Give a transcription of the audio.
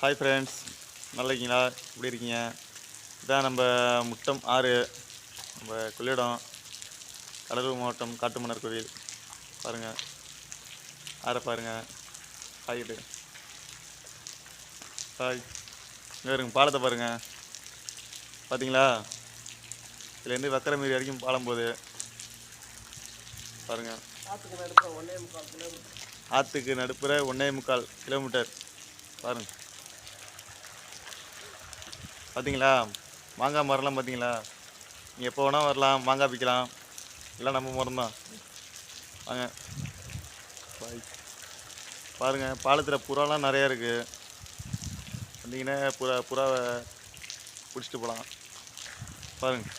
Hi friends, நல்லா இருக்கீங்களா? எப்படி இருக்கீங்க? இதான் நம்ம முட்டம் ஆறு, நம்ம கொள்ளிடம், கடலூர் மாவட்டம் காட்டுமன்னார் கோவில். பாருங்கள், ஆறை பாருங்கள். ஹாய்டு ஹாய். இங்கே இருங்க, பாலத்தை பாருங்கள். பார்த்தீங்களா? இதுலேருந்து வக்கரமீறி வரைக்கும் பாலம் போகுது. பாருங்கள், ஆற்றுக்கு நடுப்புற 1.25 கிலோமீட்டர். பாருங்கள், பார்த்தீங்களா? மாங்காய் மரம்லாம் பார்த்தீங்களா? நீங்கள் எப்போ வேணால் வரலாம், மாங்காய் பிக்கலாம். எல்லாம் நம்ம மரம் தான். வாங்க, பாய். பாருங்கள், பாலத்தில் புறாலாம் நிறையா இருக்குது. வந்தீங்கன்னா புறாவை பிடிச்சிட்டு போகலாம். பாருங்கள்.